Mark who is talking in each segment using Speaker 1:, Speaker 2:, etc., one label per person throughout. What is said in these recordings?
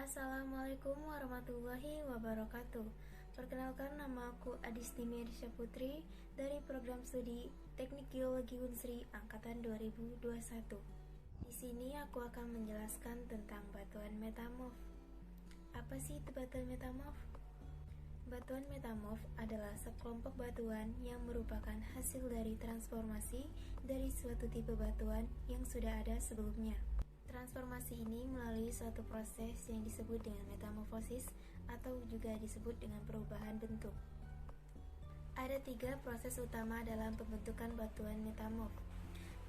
Speaker 1: Assalamualaikum warahmatullahi wabarakatuh. Perkenalkan, nama aku Adisti Merisha Putri dari program studi Teknik Geologi Unsri angkatan 2021. Di sini aku akan menjelaskan tentang batuan metamorf. Apa sih itu batuan metamorf? Batuan metamorf adalah sekelompok batuan yang merupakan hasil dari transformasi dari suatu tipe batuan yang sudah ada sebelumnya. Transformasi ini melalui suatu proses yang disebut dengan metamorfosis atau juga disebut dengan perubahan bentuk. Ada 3 proses utama dalam pembentukan batuan metamorf.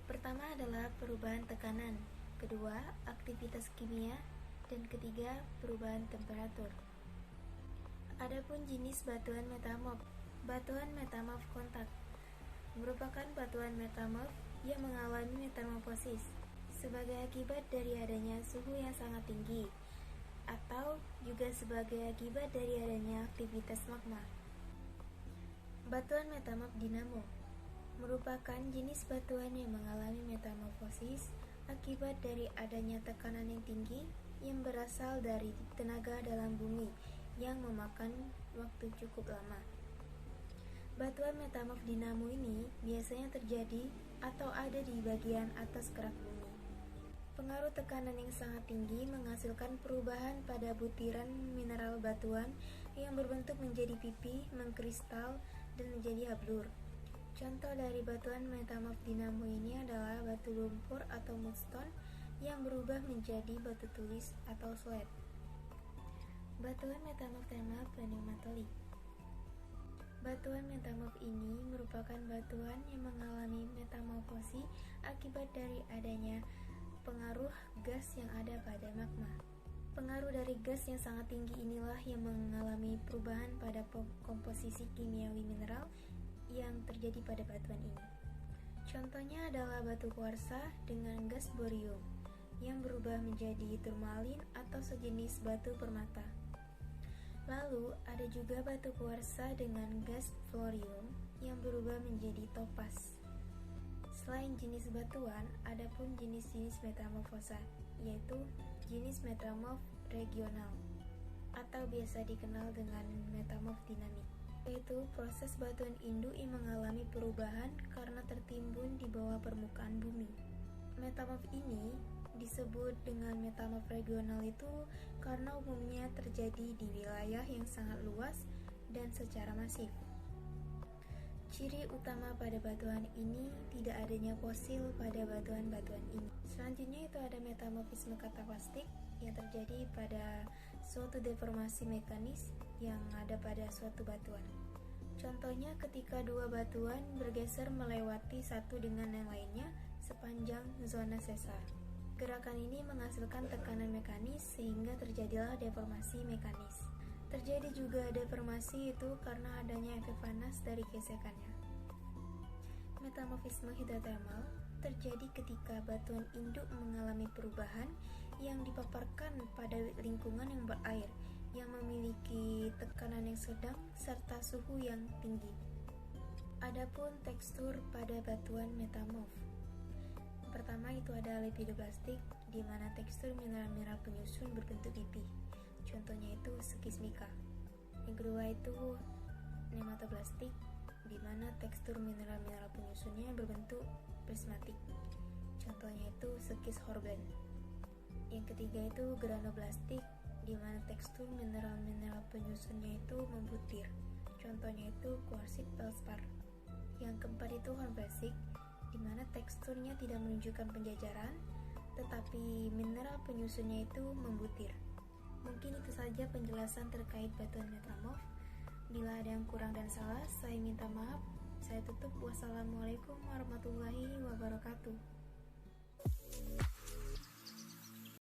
Speaker 1: Pertama adalah perubahan tekanan, kedua aktivitas kimia, dan ketiga perubahan temperatur. Adapun jenis batuan metamorf kontak merupakan batuan metamorf yang mengalami metamorfosis sebagai akibat dari adanya suhu yang sangat tinggi atau juga sebagai akibat dari adanya aktivitas magma. Batuan metamorf dinamo merupakan jenis batuan yang mengalami metamorfosis akibat dari adanya tekanan yang tinggi yang berasal dari tenaga dalam bumi yang memakan waktu cukup lama. Batuan metamorf dinamo ini biasanya terjadi atau ada di bagian atas kerak bumi. Pengaruh tekanan yang sangat tinggi menghasilkan perubahan pada butiran mineral batuan yang berbentuk menjadi pipi, mengkristal, dan menjadi hablur. Contoh dari batuan metamorf dinamo ini adalah batu lumpur atau mudstone yang berubah menjadi batu tulis atau slab. Batuan metamorf thermal pneumatolik. Batuan metamorf ini merupakan batuan yang mengalami metamorfosi akibat dari adanya pengaruh gas yang ada pada magma. Pengaruh dari gas yang sangat tinggi inilah yang mengalami perubahan pada komposisi kimiawi mineral yang terjadi pada batuan ini. Contohnya adalah batu kuarsa dengan gas borium yang berubah menjadi turmalin atau sejenis batu permata. Lalu ada juga batu kuarsa dengan gas fluorium yang berubah menjadi topas. Selain jenis batuan, ada pun jenis-jenis metamorfosa, yaitu jenis metamorf regional atau biasa dikenal dengan metamorf dinamik, yaitu proses batuan induk yang mengalami perubahan karena tertimbun di bawah permukaan bumi. Metamorf ini disebut dengan metamorf regional itu karena umumnya terjadi di wilayah yang sangat luas dan secara masif. Ciri utama pada batuan ini tidak adanya fosil pada batuan-batuan ini. Selanjutnya itu ada metamorfisme kataplastik yang terjadi pada suatu deformasi mekanis yang ada pada suatu batuan. Contohnya ketika dua batuan bergeser melewati satu dengan yang lainnya sepanjang zona sesar. Gerakan ini menghasilkan tekanan mekanis sehingga terjadilah deformasi mekanis. Terjadi juga deformasi itu karena adanya efek panas dari gesekannya. Metamorfisme hidrotermal terjadi ketika batuan induk mengalami perubahan yang dipaparkan pada lingkungan yang berair, yang memiliki tekanan yang sedang serta suhu yang tinggi. Adapun tekstur pada batuan metamorf. Pertama itu ada lepidoplastik, di mana tekstur mineral-mineral penyusun berbentuk pipi. Contohnya itu skismika. Yang kedua itu nematoplastik, di mana tekstur mineral-mineral penyusunnya berbentuk prismatik. Contohnya itu skis horben. Yang ketiga itu granoplastik, di mana tekstur mineral-mineral penyusunnya itu membutir. Contohnya itu kuarsit feldspar. Yang keempat itu hornbasic, di mana teksturnya tidak menunjukkan penjajaran, tetapi mineral penyusunnya itu membutir. Mungkin itu saja penjelasan terkait batuan metamorf. Bila ada yang kurang dan salah, saya minta maaf. Saya tutup. Wassalamualaikum warahmatullahi wabarakatuh.